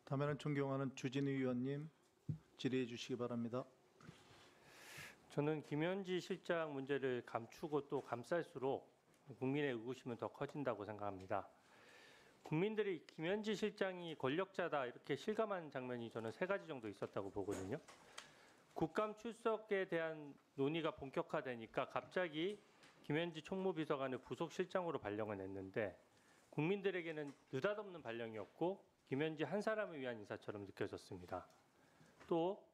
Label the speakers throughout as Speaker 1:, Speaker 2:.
Speaker 1: 다음에는 존경하는 주진우 의원님 질의해 주시기 바랍니다.
Speaker 2: 저는 김현지 실장 문제를 감추고 또 감쌀수록 국민의 의구심은 더 커진다고 생각합니다. 국민들이 김현지 실장이 권력자다 이렇게 실감한 장면이 저는 3가지 정도 있었다고 보거든요. 국감 출석에 대한 논의가 본격화되니까 갑자기 김현지 총무비서관을 부속실장으로 발령을 냈는데 국민들에게는 느닷없는 발령이었고 김현지 한 사람을 위한 인사처럼 느껴졌습니다. 또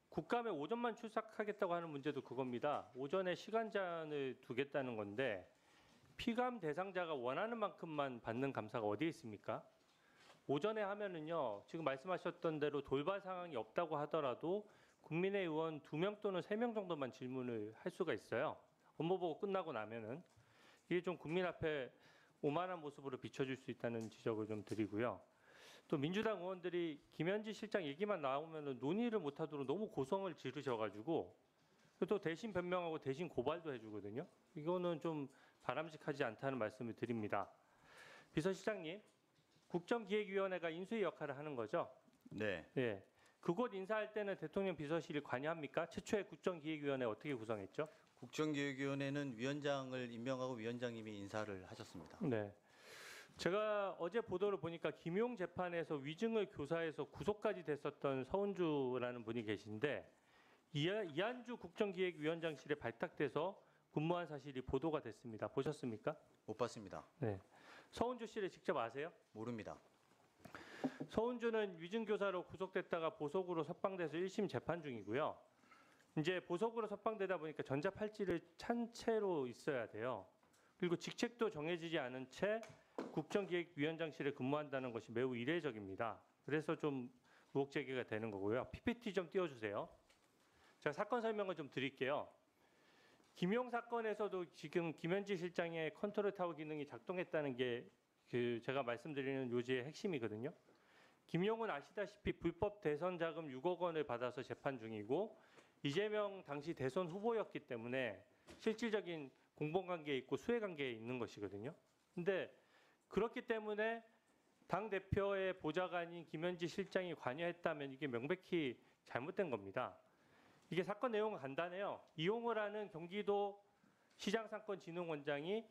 Speaker 2: 국감에 오전만 출석하겠다고 하는 문제도 그겁니다. 오전에 시간 제한을 두겠다는 건데 피감 대상자가 원하는 만큼만 받는 감사가 어디에 있습니까? 오전에 하면은요, 지금 말씀하셨던 대로 돌발 상황이 없다고 하더라도 국민의 의원 2명 또는 3명 정도만 질문을 할 수가 있어요. 업무 보고 끝나고 나면은 이게 좀 국민 앞에 오만한 모습으로 비춰질 수 있다는 지적을 좀 드리고요. 또 민주당 의원들이 김현지 실장 얘기만 나오면은 논의를 못하도록 너무 고성을 지르셔가지고 또 대신 변명하고 대신 고발도 해주거든요. 이거는 좀 바람직하지 않다는 말씀을 드립니다. 비서실장님, 국정기획위원회가 인수위 역할을 하는 거죠?
Speaker 3: 네.
Speaker 2: 예. 그곳 인사할 때는 대통령 비서실이 관여합니까? 최초의 국정기획위원회 어떻게 구성했죠?
Speaker 3: 국정기획위원회는 위원장을 임명하고 위원장님이 인사를 하셨습니다.
Speaker 2: 네. 제가 어제 보도를 보니까 김용 재판에서 위증을 교사해서 구속까지 됐었던 서은주라는 분이 계신데 이한주 국정기획위원장실에 발탁돼서 근무한 사실이 보도가 됐습니다. 보셨습니까?
Speaker 3: 못 봤습니다.
Speaker 2: 네. 서은주 씨를 직접 아세요?
Speaker 3: 모릅니다.
Speaker 2: 서은주는 위증교사로 구속됐다가 보석으로 석방돼서 1심 재판 중이고요. 이제 보석으로 석방되다 보니까 전자팔찌를 찬 채로 있어야 돼요. 그리고 직책도 정해지지 않은 채 국정기획위원장실에 근무한다는 것이 매우 이례적입니다. 그래서 좀 의혹 제기가 되는 거고요. PPT 좀 띄워주세요. 제가 사건 설명을 좀 드릴게요. 김용 사건에서도 지금 김현지 실장의 컨트롤 타워 기능이 작동했다는 게 제가 말씀드리는 요지의 핵심이거든요. 김용은 아시다시피 불법 대선 자금 6억 원을 받아서 재판 중이고 이재명 당시 대선 후보였기 때문에 실질적인 공범관계에 있고 수혜관계에 있는 것이거든요. 근데 그렇기 때문에 당대표의 보좌관인 김현지 실장이 관여했다면 이게 명백히 잘못된 겁니다. 이게 사건 내용은 간단해요. 이용을 하는 경기도 시장상권진흥원장이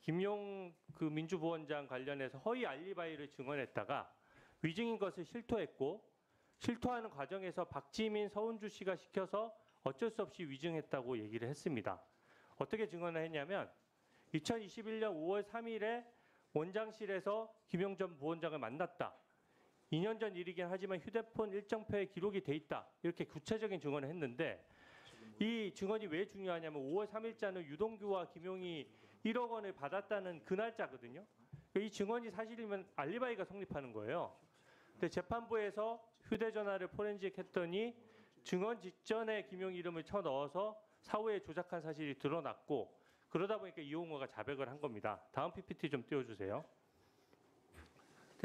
Speaker 2: 김용 민주부원장 관련해서 허위 알리바이를 증언했다가 위증인 것을 실토했고 실토하는 과정에서 박지민, 서은주 씨가 시켜서 어쩔 수 없이 위증했다고 얘기를 했습니다. 어떻게 증언을 했냐면 2021년 5월 3일에 원장실에서 김용 전 부원장을 만났다. 2년 전 일이긴 하지만 휴대폰 일정표에 기록이 돼 있다. 이렇게 구체적인 증언을 했는데 이 증언이 왜 중요하냐면 5월 3일자는 유동규와 김용이 1억 원을 받았다는 그 날짜거든요. 이 증언이 사실이면 알리바이가 성립하는 거예요. 근데 재판부에서 휴대전화를 포렌식 했더니 증언 직전에 김용 이름을 쳐넣어서 사후에 조작한 사실이 드러났고 그러다 보니까 이용호가 자백을 한 겁니다. 다음 PPT 좀 띄워주세요.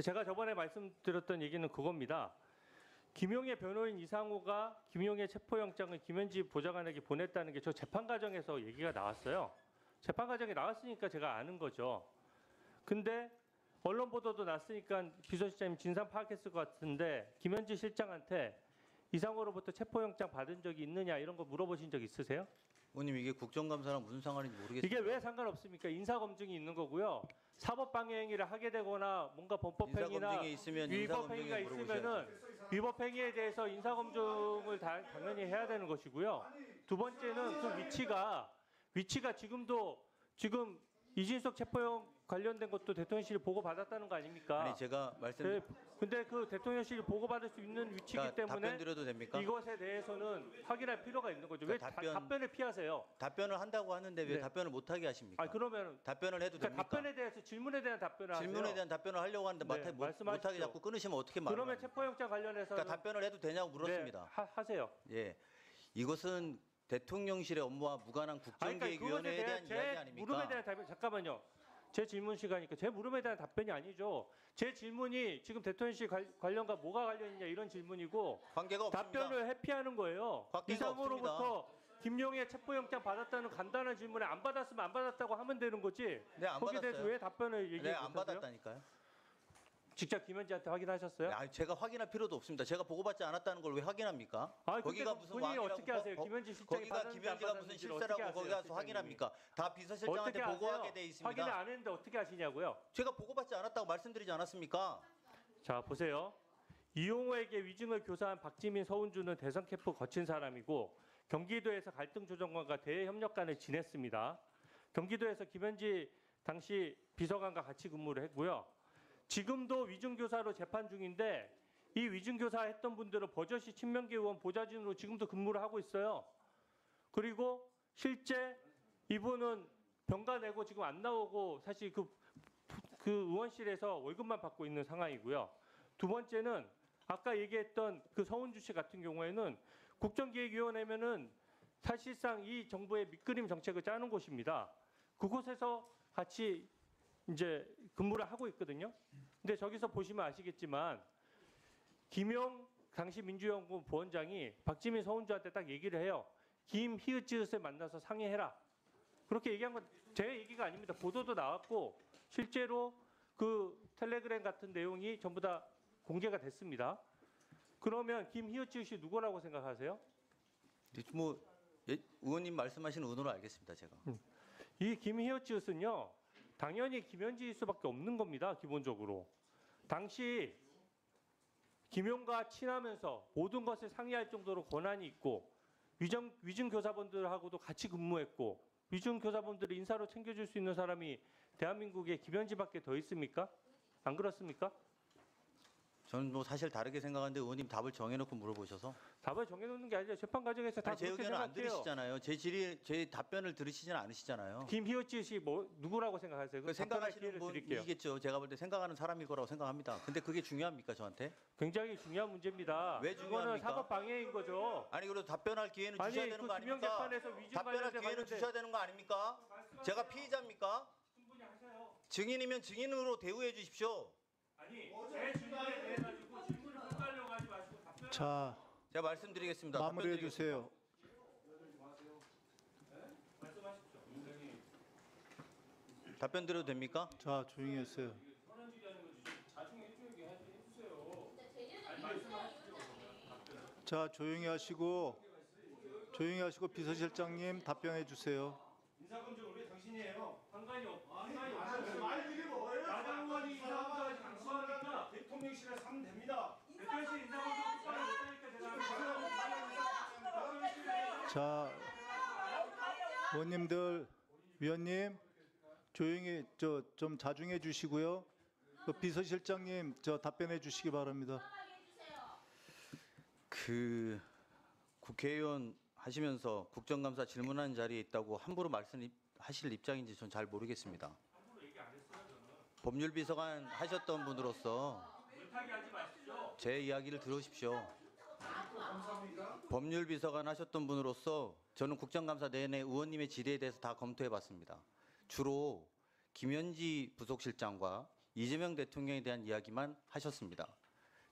Speaker 2: 제가 저번에 말씀드렸던 얘기는 그겁니다. 김용의 변호인 이상호가 김용의 체포영장을 김현지 보좌관에게 보냈다는 게 저 재판 과정에서 얘기가 나왔어요. 재판 과정에 나왔으니까 제가 아는 거죠. 근데 언론 보도도 났으니까 비서실장님 진상 파악했을 것 같은데 김현지 실장한테 이상호로부터 체포영장 받은 적이 있느냐 이런 거 물어보신 적 있으세요?
Speaker 3: 의원님 이게 국정감사랑 무슨 상관인지 모르겠습니다.
Speaker 2: 이게 왜 상관없습니까? 인사검증이 있는 거고요. 사법방해행위를 하게 되거나 뭔가 범법행위나 위법행위가 있으면은 위법행위에 대해서 인사검증을 당연히 해야 되는 것이고요. 두 번째는 그 위치가 지금 이진석 체포영 관련된 것도 대통령실이 보고 받았다는 거 아닙니까?
Speaker 3: 아니 제가 말씀.
Speaker 2: 근데 그 대통령실이 보고 받을 수 있는 위치이기
Speaker 3: 그러니까
Speaker 2: 때문에
Speaker 3: 답변 드려도 됩니까?
Speaker 2: 이것에 대해서는 확인할 필요가 있는 거죠. 왜
Speaker 3: 그러니까
Speaker 2: 답변을 피하세요?
Speaker 3: 답변을 한다고 하는데 왜
Speaker 2: 네.
Speaker 3: 답변을 못하게 하십니까?
Speaker 2: 그러면
Speaker 3: 답변을 해도 됩니까?
Speaker 2: 답변에 대해서 질문에 대한 답변을 하세요.
Speaker 3: 질문에 대한 답변을 하려고 하는데
Speaker 2: 네,
Speaker 3: 못하게
Speaker 2: 말씀하십시오.
Speaker 3: 자꾸 끊으시면 어떻게 말을
Speaker 2: 그러면
Speaker 3: 합니까?
Speaker 2: 체포영장 관련해서
Speaker 3: 그러니까 답변을 해도 되냐고 물었습니다.
Speaker 2: 하세요.
Speaker 3: 예, 이것은 대통령실의 업무와 무관한 국정기획위원회에 대한 이야기 아닙니까?
Speaker 2: 물음에 대한 답변 잠깐만요. 제 질문 시간이니까 제 물음에 대한 답변이 아니죠. 제 질문이 지금 대통령실 관련과 뭐가 관련이냐 이런 질문이고
Speaker 3: 관계가 없습니다.
Speaker 2: 답변을 회피하는 거예요.
Speaker 3: 관계가
Speaker 2: 이상으로부터 김용의 체포영장 받았다는 간단한 질문에 안 받았으면 안 받았다고 하면 되는 거지.
Speaker 3: 네, 안
Speaker 2: 거기에 대해서
Speaker 3: 받았어요.
Speaker 2: 왜 답변을 얘기해
Speaker 3: 네, 안
Speaker 2: 못하세요?
Speaker 3: 받았다니까요.
Speaker 2: 직접 김현지한테 확인하셨어요?
Speaker 3: 아, 제가 확인할 필요도 없습니다. 제가 보고받지 않았다는 걸 왜 확인합니까?
Speaker 2: 아,
Speaker 3: 거기가
Speaker 2: 근데
Speaker 3: 무슨
Speaker 2: 본인이
Speaker 3: 왕이라고
Speaker 2: 어떻게 아세요? 김현지 실장이
Speaker 3: 거기가
Speaker 2: 받았는지 안
Speaker 3: 김현지가 무슨
Speaker 2: 받았는지를 어떻게
Speaker 3: 실세라고 거기
Speaker 2: 아세요,
Speaker 3: 가서
Speaker 2: 실장님이?
Speaker 3: 확인합니까? 다 비서실장한테
Speaker 2: 어떻게
Speaker 3: 보고하게
Speaker 2: 아세요?
Speaker 3: 돼 있습니다.
Speaker 2: 확인을 안 했는데 어떻게 아시냐고요?
Speaker 3: 제가 보고받지 않았다고 말씀드리지 않았습니까?
Speaker 2: 자, 보세요. 이용호에게 위증을 교사한 박지민, 서운주는 대선 캠프 거친 사람이고 경기도에서 갈등 조정관과 대외 협력관을 지냈습니다. 경기도에서 김현지 당시 비서관과 같이 근무를 했고요. 지금도 위증교사로 재판 중인데 이 위증교사 했던 분들은 버젓이 친명계 의원 보좌진으로 지금도 근무를 하고 있어요. 그리고 실제 이분은 병가 내고 지금 안 나오고 사실 그 의원실에서 월급만 받고 있는 상황이고요. 두 번째는 아까 얘기했던 그 서운주 씨 같은 경우에는 국정기획위원회면은 사실상 이 정부의 밑그림 정책을 짜는 곳입니다. 그곳에서 같이 이제 근무를 하고 있거든요. 근데 저기서 보시면 아시겠지만 김용 당시 민주연구원 부원장이 박지민 서운주한테 딱 얘기를 해요. 김 히읗지읒을 만나서 상의해라. 그렇게 얘기한 건 제 얘기가 아닙니다. 보도도 나왔고 실제로 그 텔레그램 같은 내용이 전부 다 공개가 됐습니다. 그러면 김 히읗지읒이 누구라고 생각하세요?
Speaker 3: 뭐 의원님 말씀하시는 의도로 알겠습니다. 제가.
Speaker 2: 이 김히읗지읒은요. 당연히 김현지일 수밖에 없는 겁니다. 기본적으로. 당시 김용과 친하면서 모든 것을 상의할 정도로 권한이 있고 위증 교사분들하고도 같이 근무했고 위증 교사분들을 인사로 챙겨줄 수 있는 사람이 대한민국에 김현지밖에 더 있습니까? 안 그렇습니까?
Speaker 3: 저는 뭐 사실 다르게 생각하는데 의원님 답을 정해놓고 물어보셔서
Speaker 2: 답을 정해놓는 게 아니라 재판 과정에서 다
Speaker 3: 아니, 제
Speaker 2: 그렇게
Speaker 3: 의견을 안
Speaker 2: 생각해요.
Speaker 3: 들으시잖아요. 제 답변을 들으시지는 않으시잖아요.
Speaker 2: 김히읗지읒이 뭐 누구라고 생각하세요?
Speaker 3: 그
Speaker 2: 답변할
Speaker 3: 생각하시는
Speaker 2: 기회를 드릴게요.
Speaker 3: 분이겠죠. 제가 볼 때 생각하는 사람일 거라고 생각합니다. 근데 그게 중요합니까 저한테?
Speaker 2: 굉장히 중요한 문제입니다.
Speaker 3: 왜
Speaker 2: 이거는
Speaker 3: 중요합니까?
Speaker 2: 사법 방해인 거죠.
Speaker 3: 아니 그래도 답변할 기회는
Speaker 2: 아니
Speaker 3: 주셔야 되는
Speaker 2: 그
Speaker 3: 거
Speaker 2: 김용
Speaker 3: 아닙니까?
Speaker 2: 재판에서 위증
Speaker 3: 답변할
Speaker 2: 관련된
Speaker 3: 기회는 주셔야 되는 거 아닙니까? 제가 피의자입니까?
Speaker 2: 충분히 하세요.
Speaker 3: 증인이면 증인으로 대우해 주십시오.
Speaker 2: 아니 제 질문에 대해 가지고 질문을 헛갈려고 하지 마시고 답변을
Speaker 1: 자,
Speaker 3: 제가 말씀드리겠습니다.
Speaker 1: 마무리해
Speaker 3: 답변드리겠습니다.
Speaker 1: 주세요.
Speaker 2: 말씀하십시오.
Speaker 3: 답변 드려도 됩니까?
Speaker 1: 자, 조용히 하세요. 자, 조용히 하시고 비서실장님 답변해 주세요.
Speaker 4: 인사검증을 왜 당신이 해요?
Speaker 2: 상관이 없어.
Speaker 4: 말들이 뭐예요?
Speaker 2: 나장관이 인사검증하지 강수하니까
Speaker 4: 대통령실에서 하면 됩니다.
Speaker 2: 대통령실 인사검증 국가를 못하니까 제가
Speaker 1: 자, 의원님들, 위원님 조용히 좀 자중해 주시고요. 그 비서실장님 답변해 주시기 바랍니다.
Speaker 3: 그 국회의원 하시면서 국정감사 질문하는 자리에 있다고 함부로 말씀하실 입장인지 전 잘 모르겠습니다. 법률비서관 하셨던 분으로서 제 이야기를 들으십시오. 법률비서관 하셨던 분으로서 저는 국정감사 내내 의원님의 질의에 대해서 다 검토해봤습니다. 주로 김현지 부속실장과 이재명 대통령에 대한 이야기만 하셨습니다.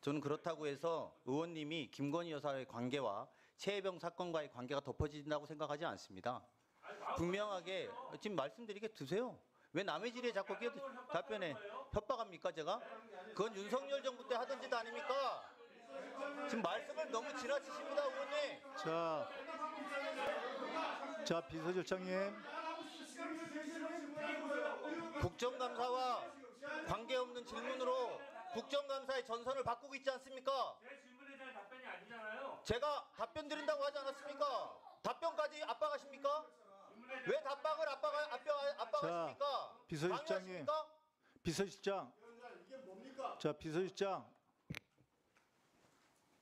Speaker 3: 저는 그렇다고 해서 의원님이 김건희 여사의 관계와 최혜병 사건과의 관계가 덮어진다고 생각하지 않습니다. 분명하게 지금 말씀드리게 두세요. 왜 남의 질의에 자꾸 답변에 협박합니까 제가? 그건 윤석열 정부 때 하던 짓 아닙니까? 지금 말씀을 너무 지나치십니다 의원님.
Speaker 1: 자, 비서실장님.
Speaker 3: 국정감사와 관계없는 질문으로 국정감사의 전선을 바꾸고 있지 않습니까?
Speaker 2: 제 질문에 대한 답변이 아니잖아요.
Speaker 3: 제가 답변 드린다고 하지 않았습니까? 답변까지 압박하십니까? 왜 답박을 압박하십니까?
Speaker 1: 비서실장님.
Speaker 3: 강요하십니까?
Speaker 1: 비서실장. 자, 비서실장.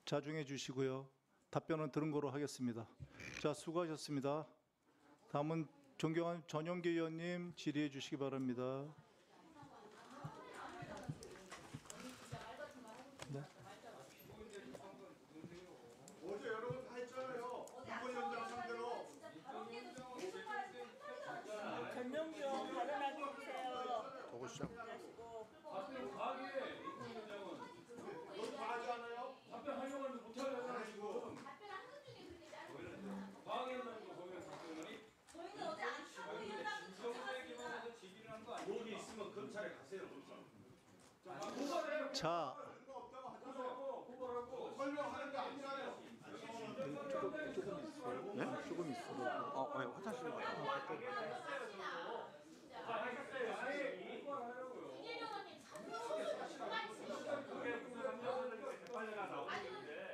Speaker 1: 자중해 주시고요. 답변은 들은 거로 하겠습니다. 자, 수고하셨습니다. 다음은 존경하는 전용기 의원님 질의해 주시기 바랍니다. 네.
Speaker 4: 어제 여러분 다 했잖아요. 이번 연장 상대로.
Speaker 5: 전용기용 발언하게 해주세요.
Speaker 1: 보고시죠.
Speaker 4: 너도 다 하지 않아요?
Speaker 2: 답변하려고 못하려고
Speaker 4: 가지고.
Speaker 5: 저희는 어제 안 하고 일어나고
Speaker 2: 기본에서 지기를 한 거 아니에요?
Speaker 4: 목이 있으면 검찰에 가세요.
Speaker 1: 조금 있어.
Speaker 6: 화장실 갔다.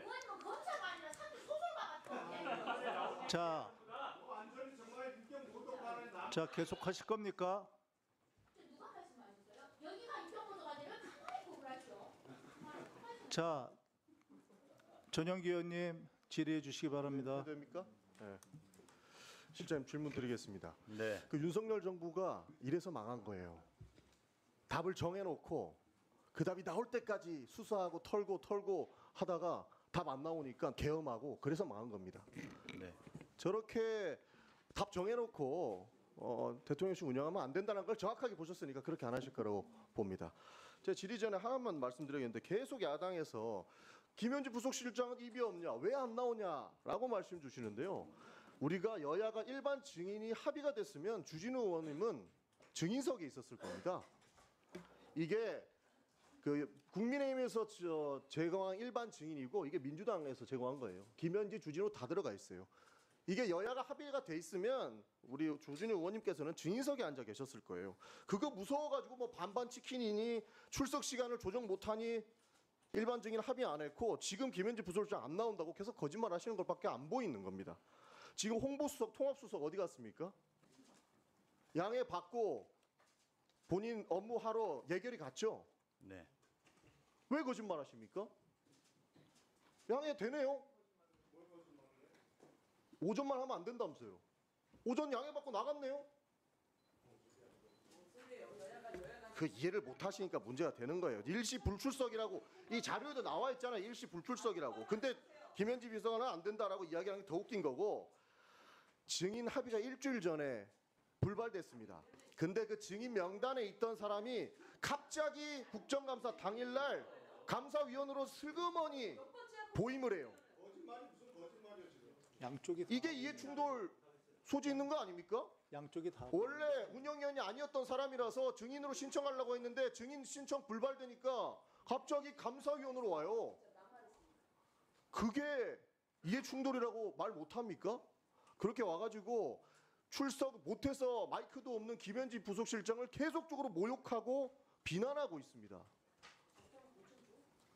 Speaker 5: 의원님은 검사가 아니라 상대 소설가 같아.
Speaker 1: 자,
Speaker 4: 완전히 정말 인격 모독하는 남.
Speaker 1: 자 계속하실 겁니까?
Speaker 5: 누가 말씀하셨어요? 여기가 인격모독 아니라 가만히 보고 하죠.
Speaker 1: 자, 전영기 의원님 질의해 주시기 바랍니다.
Speaker 6: 됩니까? 네. 실장님 질문 드리겠습니다.
Speaker 3: 네.
Speaker 6: 그 윤석열 정부가 이래서 망한 거예요. 답을 정해놓고 그 답이 나올 때까지 수사하고 털고 하다가 답 안 나오니까 계엄하고 그래서 망한 겁니다.
Speaker 3: 네.
Speaker 6: 저렇게 답 정해놓고 대통령실 운영하면 안 된다는 걸 정확하게 보셨으니까 그렇게 안 하실 거라고 봅니다. 제가 질의 전에 하나만 말씀드리겠는데 계속 야당에서 김현지 부속실장은 입이 없냐, 왜 안 나오냐라고 말씀 주시는데요. 우리가 여야가 일반 증인이 합의가 됐으면 주진우 의원님은 증인석에 있었을 겁니다. 이게 그 국민의힘에서 제거한 일반 증인이고 이게 민주당에서 제거한 거예요. 김현지, 주진우 다 들어가 있어요. 이게 여야가 합의가 돼 있으면 우리 주진우 의원님께서는 증인석에 앉아 계셨을 거예요. 그거 무서워가지고 뭐 반반 치킨이니 출석 시간을 조정 못하니 일반 증인 합의 안 했고 지금 김현지 부속실장 안 나온다고 계속 거짓말 하시는 것밖에 안 보이는 겁니다. 지금 홍보수석, 통합수석 어디 갔습니까? 양해 받고 본인 업무하러 예결위 갔죠?
Speaker 3: 네.
Speaker 6: 왜 거짓말 하십니까? 양해 되네요? 오전만 하면 안 된다면서요. 오전 양해 받고 나갔네요? 그 이해를 못 하시니까 문제가 되는 거예요. 일시 불출석이라고 이 자료에도 나와 있잖아요. 일시 불출석이라고. 근데 김현지 비서관은 안 된다라고 이야기하는 게 더 웃긴 거고 증인 합의가 일주일 전에 불발됐습니다. 근데 그 증인 명단에 있던 사람이 갑자기 국정감사 당일날 감사위원으로 슬그머니 보임을 해요.
Speaker 4: 거짓말이 무슨 거짓말이야 지금.
Speaker 1: 양쪽이
Speaker 6: 이게 이해충돌 소지 있는 거 아닙니까?
Speaker 1: 양쪽이 다
Speaker 6: 원래 운영위원이 아니었던 사람이라서 증인으로 신청하려고 했는데 증인 신청 불발되니까 갑자기 감사위원으로 와요. 그게 이해충돌이라고 말 못합니까? 그렇게 와가지고 출석 못해서 마이크도 없는 김현지 부속실장을 계속적으로 모욕하고 비난하고 있습니다.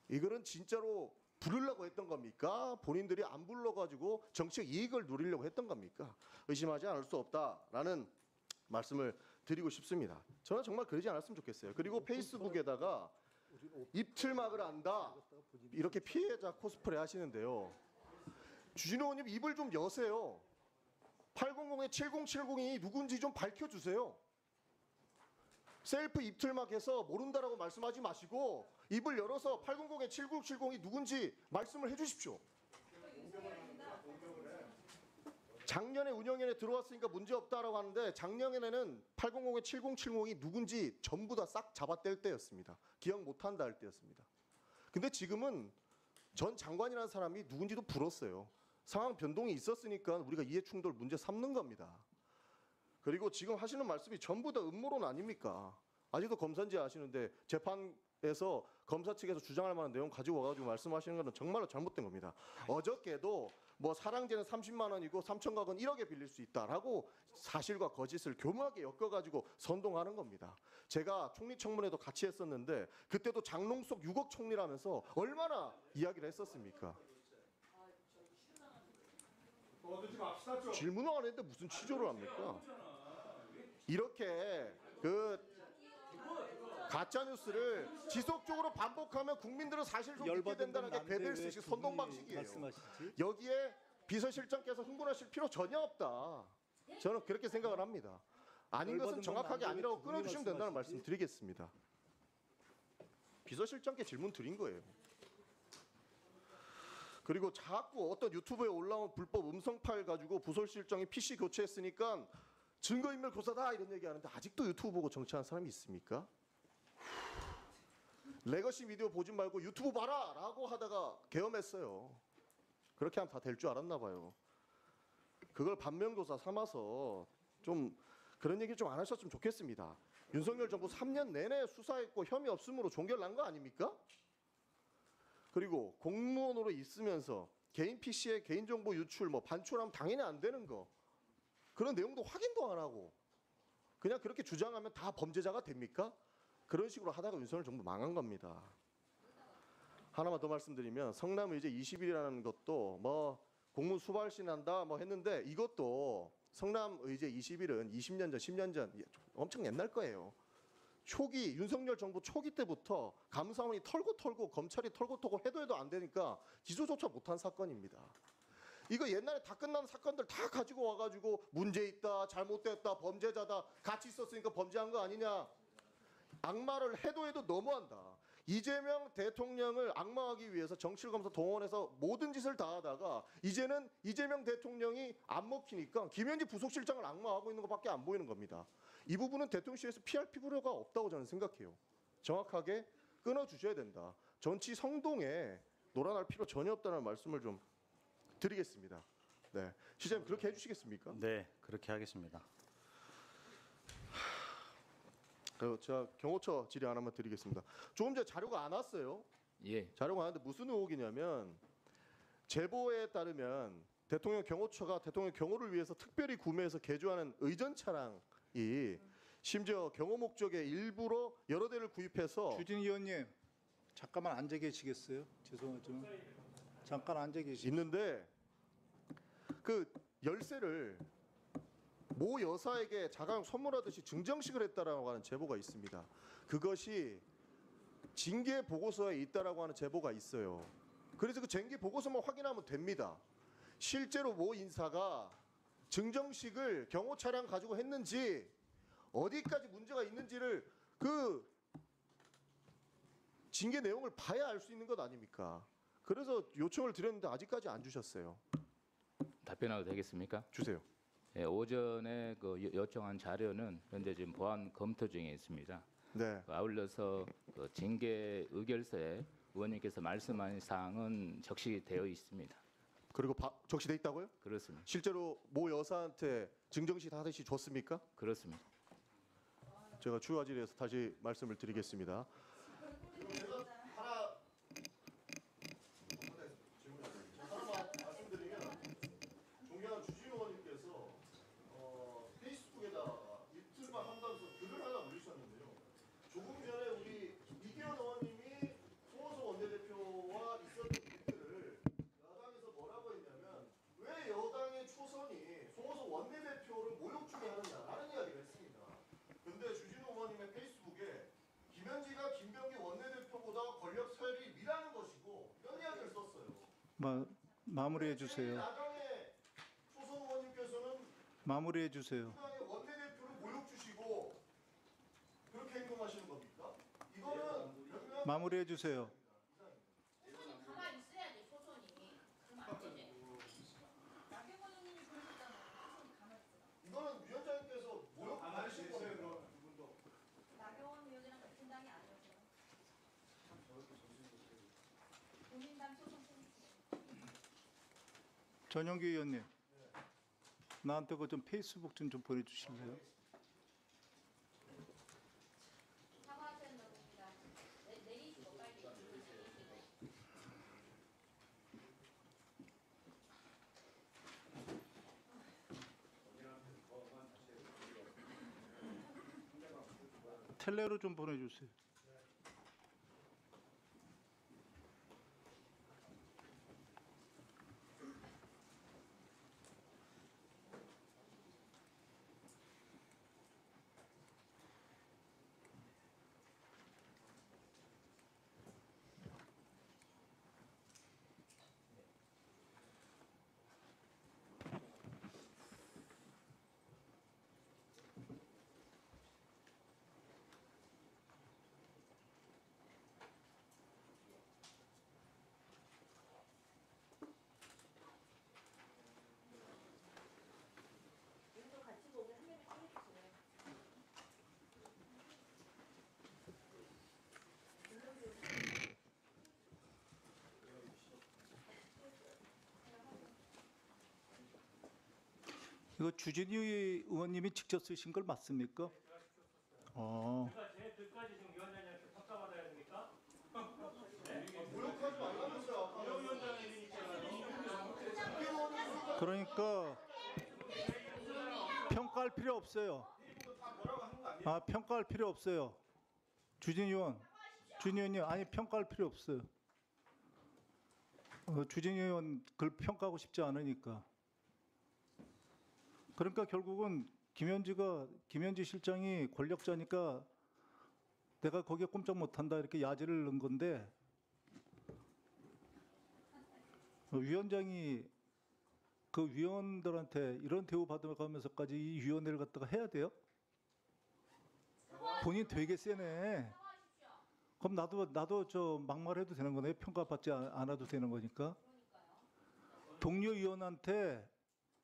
Speaker 6: 이거는 진짜로 부르려고 했던 겁니까? 본인들이 안 불러가지고 정치적 이익을 누리려고 했던 겁니까? 의심하지 않을 수 없다라는 말씀을 드리고 싶습니다. 저는 정말 그러지 않았으면 좋겠어요. 그리고 페이스북에다가 입틀막을 안다 이렇게 피해자 코스프레 하시는데요. 주진우 의원님 입을 좀 여세요. 800에 7070이 누군지 좀 밝혀주세요. 셀프 입틀막해서 모른다라고 말씀하지 마시고 입을 열어서 800에 7070이 누군지 말씀을 해주십시오. 작년에 운영위원회 들어왔으니까 문제없다라고 하는데 작년에는 800에 7070이 누군지 전부 다 싹 잡아뗄 때였습니다. 기억 못한다 할 때였습니다. 근데 지금은 전 장관이라는 사람이 누군지도 불었어요. 상황 변동이 있었으니까 우리가 이해충돌 문제 삼는 겁니다. 그리고 지금 하시는 말씀이 전부 다 음모론 아닙니까? 아직도 검사인지 아시는데 재판에서 검사 측에서 주장할 만한 내용 가지고 와가지고 말씀하시는 것은 정말로 잘못된 겁니다. 어저께도 뭐 사랑제는 30만 원이고 3천억 원 1억에 빌릴 수 있다라고 사실과 거짓을 교묘하게 엮어가지고 선동하는 겁니다. 제가 총리 청문회도 같이 했었는데 그때도 장롱속 6억 총리라면서 얼마나 이야기를 했었습니까?
Speaker 4: 얻지 맙시다 좀.
Speaker 6: 질문을 안 했는데 무슨 취조를 합니까? 이렇게 그 가짜 뉴스를 지속적으로 반복하면 국민들은 사실 좀 믿게 된다는 게 베델스식 선동 방식이에요.
Speaker 1: 말씀하시지?
Speaker 6: 여기에 비서실장께서 흥분하실 필요 전혀 없다. 저는 그렇게 생각을 합니다. 아닌 것은 정확하게 아니라고 끊어주시면 된다는 말씀 드리겠습니다. 비서실장께 질문 드린 거예요. 그리고 자꾸 어떤 유튜브에 올라온 불법 음성 파일 가지고 부서실장이 PC 교체했으니까 증거인멸 교사다 이런 얘기하는데 아직도 유튜브 보고 정치하는 사람이 있습니까? 레거시 비디오 보지 말고 유튜브 봐라 라고 하다가 계엄했어요. 그렇게 하면 다 될 줄 알았나 봐요. 그걸 반면교사 삼아서 좀 그런 얘기 좀 안 하셨으면 좋겠습니다. 윤석열 정부 3년 내내 수사했고 혐의 없음으로 종결 난 거 아닙니까? 그리고 공무원으로 있으면서 개인 PC의 개인정보 유출, 뭐 반출하면 당연히 안 되는 거 그런 내용도 확인도 안 하고 그냥 그렇게 주장하면 다 범죄자가 됩니까? 그런 식으로 하다가 윤석열 정부 망한 겁니다. 하나만 더 말씀드리면 성남의제 20일이라는 것도 뭐 공문 수발신한다 뭐 했는데 이것도 성남의제 20일은 20년 전, 10년 전 엄청 옛날 거예요. 초기 윤석열 정부 초기 때부터 감사원이 털고 검찰이 털고 해도 안 되니까 기소조차 못한 사건입니다. 이거 옛날에 다 끝난 사건들 다 가지고 와가지고 문제 있다, 잘못됐다, 범죄자다, 같이 있었으니까 범죄한 거 아니냐. 악마를 해도 너무한다. 이재명 대통령을 악마하기 위해서 정치검사 동원해서 모든 짓을 다 하다가 이제는 이재명 대통령이 안 먹히니까 김현지 부속실장을 악마하고 있는 것밖에 안 보이는 겁니다. 이 부분은 대통령실에서 피할 필요가 없다고 저는 생각해요. 정확하게 끊어주셔야 된다. 정치 성동에 놀아날 필요 전혀 없다는 말씀을 좀 드리겠습니다. 네, 시장님 그렇게 해주시겠습니까?
Speaker 3: 네, 그렇게 하겠습니다.
Speaker 6: 제가 경호처 질의 하나만 드리겠습니다. 조금 전에 자료가 안 왔어요.
Speaker 7: 예,
Speaker 6: 자료가 안 왔는데 무슨 의혹이냐면 제보에 따르면 대통령 경호처가 대통령 경호를 위해서 특별히 구매해서 개조하는 의전 차량이 심지어 경호 목적에 일부러 여러 대를 구입해서
Speaker 1: 주진 의원님 잠깐만 앉아 계시겠어요? 죄송하지만 잠깐 앉아 계시.
Speaker 6: 있는데 그 열쇠를 모 여사에게 자가용 선물하듯이 증정식을 했다라고 하는 제보가 있습니다. 그것이 징계 보고서에 있다라고 하는 제보가 있어요. 그래서 그 징계 보고서만 확인하면 됩니다. 실제로 모 인사가 증정식을 경호 차량 가지고 했는지 어디까지 문제가 있는지를 그 징계 내용을 봐야 알 수 있는 것 아닙니까? 그래서 요청을 드렸는데 아직까지 안 주셨어요.
Speaker 7: 답변하도 되겠습니까?
Speaker 6: 주세요.
Speaker 7: 예, 오전에 그 요청한 자료는 현재 지금 보안 검토 중에 있습니다.
Speaker 6: 네.
Speaker 7: 아울러서 그 징계 의결서에 의원님께서 말씀하신 사항은 적시되어 있습니다.
Speaker 6: 그리고 적시돼 있다고요?
Speaker 7: 그렇습니다.
Speaker 6: 실제로 모 여사한테 증정식 하듯이 줬습니까?
Speaker 7: 그렇습니다.
Speaker 6: 제가 추가 질의에서 다시 말씀을 드리겠습니다. 존경하는 주진 의원님께서 페이스북에다가 이틀만 한다면서 글을 하나 올리셨는데요. 조금 전에 우리 이기현 의원님이 송호석 원내대표와 있었던 일들을 야당에서 뭐라고 했냐면 왜 여당의 초선이 송호석 원내대표를 모욕 주게 하느냐라는 이야기를 했습니다. 근데 주진 의원님의 페이스북에 김현지가 김병기 원내대표보다 권력 서열이 미라는 것이고 이런 이야기를 썼어요.
Speaker 1: 마무리해 주세요.
Speaker 6: 야당의 초선 의원님께서는
Speaker 1: 마무리해 주세요.
Speaker 6: 민주당의 원내대표를 모욕 주시고 그렇게 행동하시는 겁니까? 이거는 명명한
Speaker 1: 마무리해 주세요.
Speaker 5: 초선이 가만히 있어야 돼, 초선이. 그러면 안 되지. 나경원 의원님이 그러셨잖아요. 초선이 가만히 있어.
Speaker 6: 이거는 위원장님께서 모욕 받으신 거예요.
Speaker 5: 나경원 의원이랑 같은 당이 아니었어요. 국민당 초선 팬이세요.
Speaker 1: 전용기 의원님, 나한테 그 좀 페이스북 좀 보내주실래요?
Speaker 5: 사과하셔야 됩니다. 내리시고 빨리 내리시고.
Speaker 1: 텔레로 좀 보내주세요.
Speaker 5: 우리도 같이 보고 한 명씩 해주세요.
Speaker 1: 이거 주진희 의원님이 직접 쓰신 걸 맞습니까?
Speaker 2: 제가 제 글까지 지금 위원장님한테 평가받아야 됩니까?
Speaker 6: 모욕하지 말라면서요.
Speaker 2: 위원장님이니까
Speaker 1: 그러니까 평가할 필요 없어요. 평가할 필요 없어요. 주진희 의원님, 아니 평가할 필요 없어요. 주진희 의원 그걸 평가하고 싶지 않으니까. 그러니까 결국은 김현지 실장이 권력자니까 내가 거기에 꼼짝 못한다 이렇게 야지를 넣은 건데, 위원장이 그 위원들한테 이런 대우 받아가면서까지 이 위원회를 갖다가 해야 돼요? 본인 되게 세네. 그럼 나도 저 막말해도 되는 거네요. 평가받지 않아도 되는 거니까. 동료 위원한테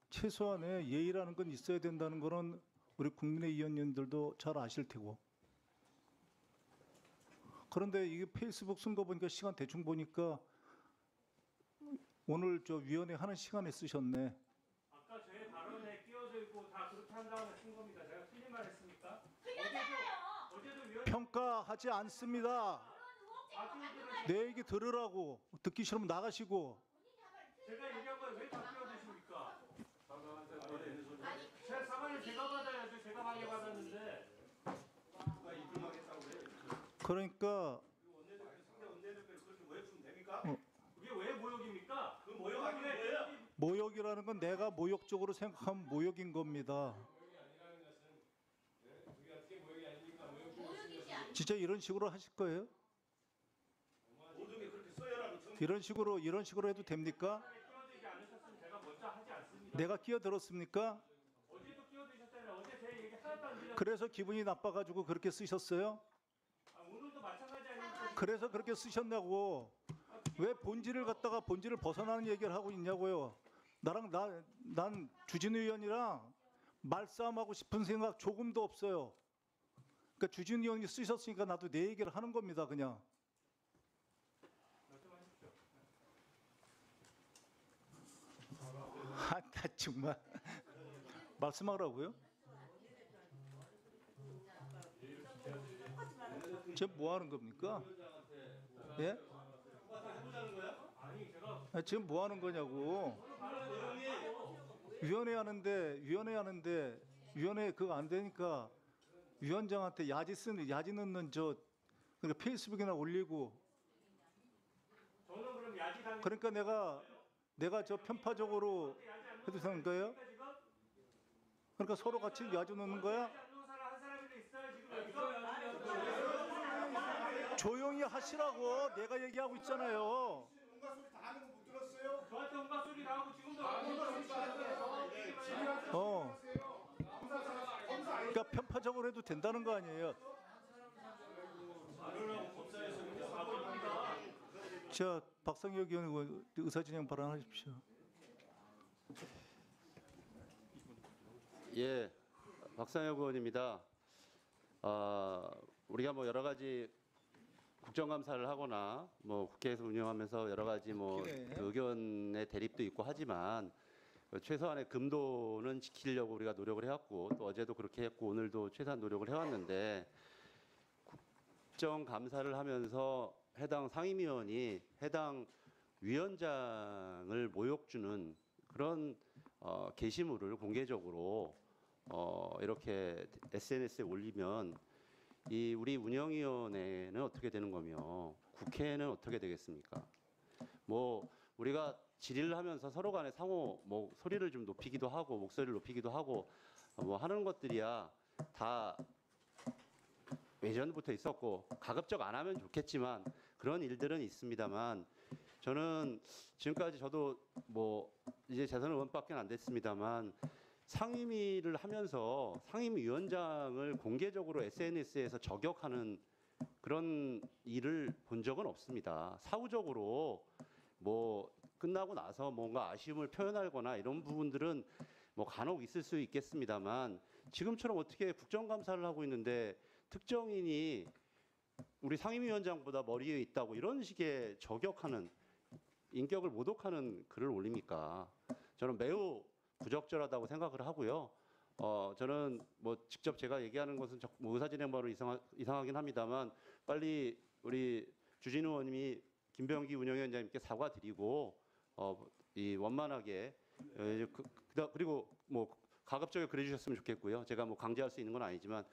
Speaker 1: 최소한의 예의라는 건 있어야 된다는 거는 우리 국민의 위원님들도 잘 아실 테고. 그런데 이게 페이스북 쓴 거 보니까 시간 대충 보니까 오늘 저 위원회 하는 시간에 쓰셨네.
Speaker 2: 아까 제 발언에 끼어들고 다 그렇게 한다고 쓴 겁니다. 제가 틀린 말 했습니까?
Speaker 5: 틀렸잖아요.
Speaker 2: 어제도 위원
Speaker 1: 평가하지 않습니다. 내 얘기 들으라고. 듣기 싫으면 나가시고.
Speaker 2: 제가 얘기한 거에 왜 다 끼어드십니까? 제 사과를 제가 받아야죠. 제가 방해받았는데.
Speaker 1: 그러니까
Speaker 2: 그게 왜 모욕입니까? 그 모욕이 뭐예요?
Speaker 1: 모욕이라는 건 내가 모욕적으로 생각하면 모욕인 겁니다. 진짜 이런 식으로 하실 거예요? 이런 식으로 해도 됩니까?
Speaker 2: 끼어들지 않으셨으면 제가 먼저 하지 않습니다.
Speaker 1: 내가 끼어들었습니까?
Speaker 2: 어제도 끼어드셨잖아요. 어제 제 얘기 하나도 안 들렸어요.
Speaker 1: 그래서 기분이 나빠가지고 그렇게 쓰셨어요?
Speaker 2: 오늘도 마찬가지 아닙니까?
Speaker 1: 그래서 그렇게 쓰셨냐고. 왜 본질을 갖다가 본질을 벗어나는 얘기를 하고 있냐고요. 난 주진우 의원이랑 말싸움하고 싶은 생각 조금도 없어요. 그러니까 주진우 의원이 쓰셨으니까 나도 내 얘기를 하는 겁니다. 그냥. 나 정말 말씀하라고요? 지금 뭐 하는 겁니까? 예? 지금 뭐 하는 거냐고. 위원회 하는데 위원회 그거 안 되니까 위원장한테 야지 넣는 그러니까 페이스북이나 올리고.
Speaker 2: 저는 그럼 야지 당해.
Speaker 1: 그러니까 내가 저 편파적으로 해도 되는 거예요? 그러니까 서로 같이 야지 넣는 거야? 조용히 하시라고 내가 얘기하고 있잖아요.
Speaker 4: 온갖 소리 다 하는 거 못 들었어요?
Speaker 2: 저한테 온갖 소리 나오고 지금도
Speaker 1: 그러니까 편파적으로 해도 된다는 거 아니에요. 자, 박상혁 의원 의사진행 발언하십시오.
Speaker 8: 예, 박상혁 의원입니다. 우리가 뭐 여러 가지 국정감사를 하거나 뭐 국회에서 운영하면서 여러 가지 뭐 의견의 대립도 있고 하지만 최소한의 금도는 지키려고 우리가 노력을 해왔고 또 어제도 그렇게 했고 오늘도 최소한 노력을 해왔는데 국정감사를 하면서 해당 상임위원이 해당 위원장을 모욕 주는 그런 게시물을 공개적으로 이렇게 SNS에 올리면 이 우리 운영위원회는 어떻게 되는 거며 국회는 어떻게 되겠습니까? 뭐 우리가 질의를 하면서 서로 간에 상호 뭐 소리를 좀 높이기도 하고 목소리를 높이기도 하고 뭐 하는 것들이야 다 예전부터 있었고 가급적 안 하면 좋겠지만 그런 일들은 있습니다만 저는 지금까지 저도 뭐 이제 재선 의원밖에 안 됐습니다만 상임위를 하면서 상임위원장을 공개적으로 SNS에서 저격하는 그런 일을 본 적은 없습니다. 사후적으로 뭐 끝나고 나서 뭔가 아쉬움을 표현하거나 이런 부분들은 뭐 간혹 있을 수 있겠습니다만 지금처럼 어떻게 국정감사를 하고 있는데 특정인이 우리 상임위원장보다 머리 위에 있다고 이런 식의 저격하는 인격을 모독하는 글을 올립니까? 저는 매우 부적절하다고 생각을 하고요. 저는 뭐 직접 제가 얘기하는 것은 뭐 의사진행바로 이상하긴 합니다만 빨리 우리 주진우 의원님이 김병기 운영위원장님께 사과드리고 이 원만하게 이제 그리고 뭐 가급적이면 그래 주셨으면 좋겠고요. 제가 뭐 강제할 수 있는 건 아니지만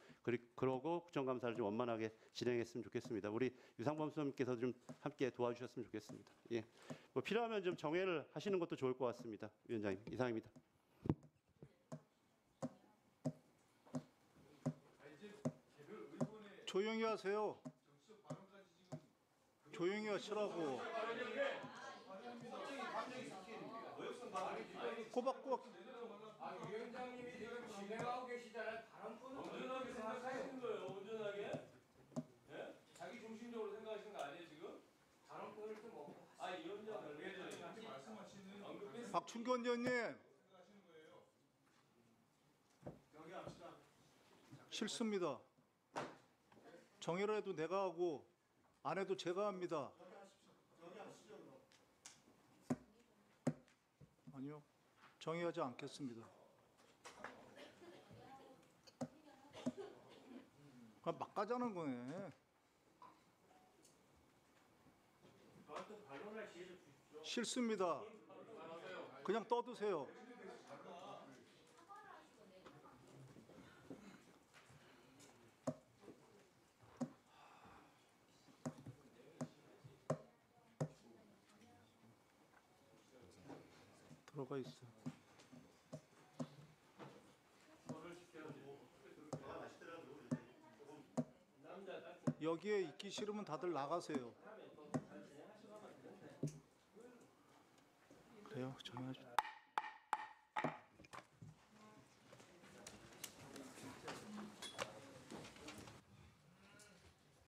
Speaker 8: 그러고 국정감사를 좀 원만하게 진행했으면 좋겠습니다. 우리 유상범 수석님께서 좀 함께 도와주셨으면 좋겠습니다. 예, 뭐 필요하면 좀 정회를 하시는 것도 좋을 것 같습니다. 위원장님, 이상입니다.
Speaker 1: 조용히 하세요. 조용히 하시라고. 꼬박꼬박.
Speaker 9: 위원장님이 지금 진행하고 계시잖아요. 다른 분은 온전하게 생각하시는 거예요. 온전하게. 예? 자기 중심적으로 생각하시는 거 아니에요 지금? 다른 분을 좀 먹고. 아 위원장을 위원장님 말씀하시는 언급했.
Speaker 1: 박충건 의원님. 싫습니다. 정의를 해도 내가 하고 안 해도 제가 합니다. 아니요. 정의하지 않겠습니다. 막 가자는 거네. 싫습니다. 그냥 떠드세요. 들어가 있어. 여기에 있기 싫으면 다들 나가세요. 그래요, 정해야죠.